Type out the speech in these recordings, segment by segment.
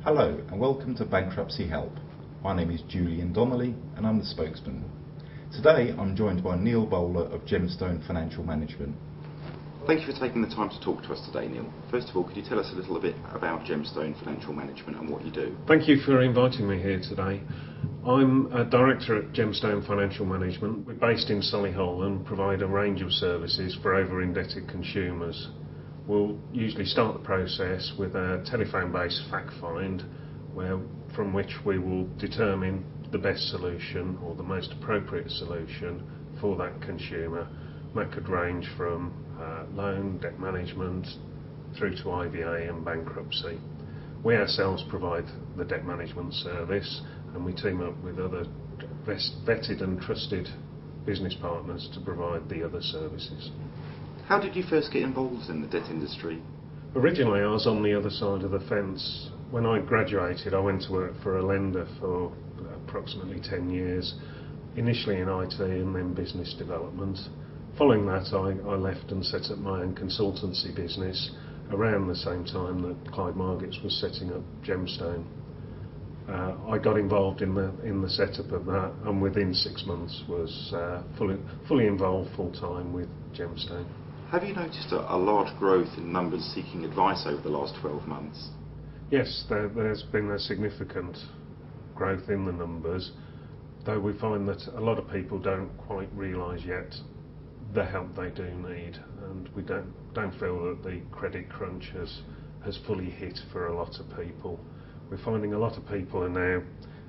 Hello and welcome to Bankruptcy Help. My name is Julian Donnelly and I'm the spokesman. Today I'm joined by Neil Bowler of Gemstone Financial Management. Thank you for taking the time to talk to us today, Neil. First of all, could you tell us a little bit about Gemstone Financial Management and what you do? Thank you for inviting me here today. I'm a director at Gemstone Financial Management. We're based in Solihull and provide a range of services for over-indebted consumers. We'll usually start the process with a telephone-based fact find, from which we will determine the best solution or the most appropriate solution for that consumer. That could range from loan, debt management, through to IVA and bankruptcy. We ourselves provide the debt management service, and we team up with other vetted and trusted business partners to provide the other services. How did you first get involved in the debt industry? Originally I was on the other side of the fence. When I graduated I went to work for a lender for approximately 10 years, initially in IT and then business development. Following that I left and set up my own consultancy business around the same time that Clyde Margits was setting up Gemstone. I got involved in the setup of that, and within 6 months was fully involved full-time with Gemstone. Have you noticed a large growth in numbers seeking advice over the last 12 months? Yes, there's been a significant growth in the numbers, though we find that a lot of people don't quite realise yet the help they do need, and we don't feel that the credit crunch has fully hit for a lot of people. We're finding a lot of people are now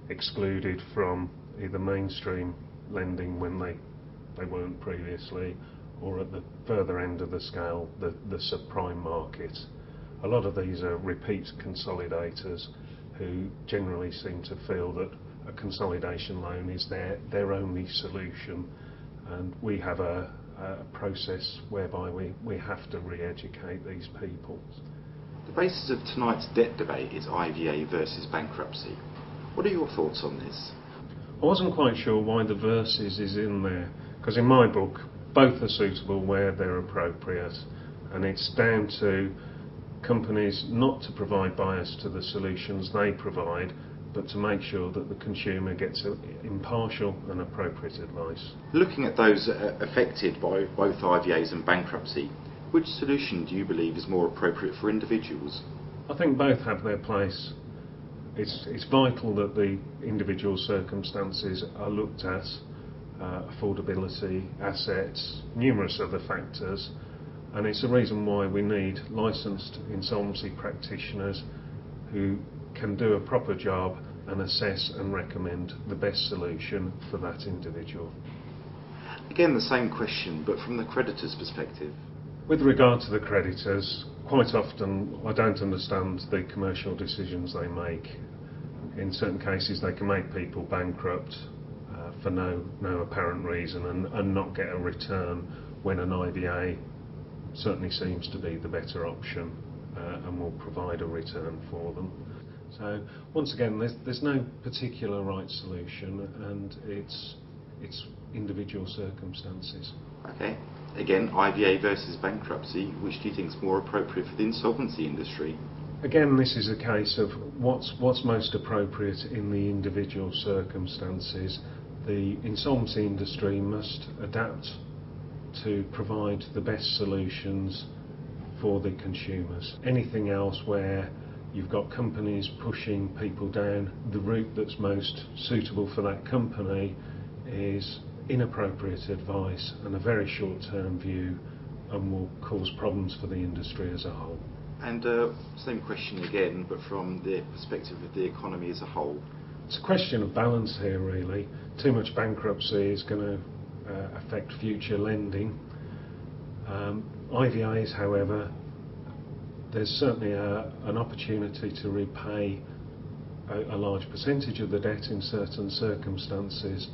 excluded from either mainstream lending when they weren't previously, or at the further end of the scale, the subprime market. A lot of these are repeat consolidators who generally seem to feel that a consolidation loan is their only solution, and we have a process whereby we have to re-educate these people. The basis of tonight's debt debate is IVA versus bankruptcy. What are your thoughts on this? I wasn't quite sure why the versus is in there, because in my book both are suitable where they're appropriate, and it's down to companies not to provide bias to the solutions they provide, but to make sure that the consumer gets impartial and appropriate advice. Looking at those affected by both IVAs and bankruptcy, which solution do you believe is more appropriate for individuals? I think both have their place. It's vital that the individual circumstances are looked at, affordability, assets, numerous other factors, and it's a reason why we need licensed insolvency practitioners who can do a proper job and assess and recommend the best solution for that individual. Again, the same question, but from the creditor's perspective. With regard to the creditors, quite often I don't understand the commercial decisions they make. In certain cases they can make people bankrupt for no apparent reason and not get a return, when an IVA certainly seems to be the better option and will provide a return for them. So once again, there's no particular right solution, and it's individual circumstances. Okay. Again, IVA versus bankruptcy, which do you think is more appropriate for the insolvency industry? Again, this is a case of what's most appropriate in the individual circumstances. The insolvency industry must adapt to provide the best solutions for the consumers. Anything else where you've got companies pushing people down the route that's most suitable for that company is inappropriate advice and a very short-term view, and will cause problems for the industry as a whole. And same question again, but from the perspective of the economy as a whole. It's a question of balance here, really. Too much bankruptcy is going to affect future lending. IVAs, however, there's certainly an opportunity to repay a large percentage of the debt in certain circumstances.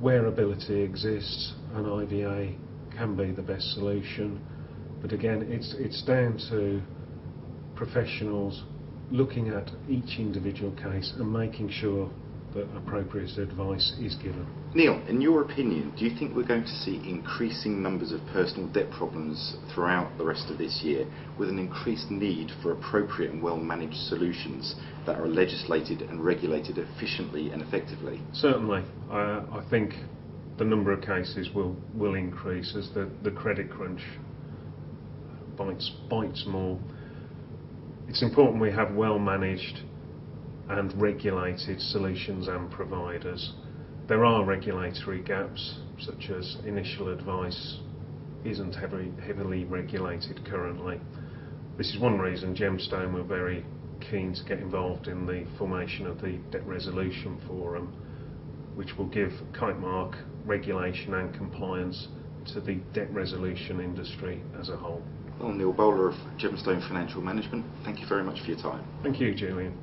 Where ability exists, an IVA can be the best solution, but again it's down to professionals looking at each individual case and making sure that appropriate advice is given. Neil, in your opinion, do you think we're going to see increasing numbers of personal debt problems throughout the rest of this year, with an increased need for appropriate and well-managed solutions that are legislated and regulated efficiently and effectively? Certainly. I think the number of cases will increase as the credit crunch bites more. It's important we have well-managed and regulated solutions and providers. There are regulatory gaps, such as initial advice isn't heavily regulated currently. This is one reason Gemstone were very keen to get involved in the formation of the Debt Resolution Forum, which will give kite mark regulation and compliance to the debt resolution industry as a whole. Well, Neil Bowler of Gemstone Financial Management, thank you very much for your time. Thank you, Julian.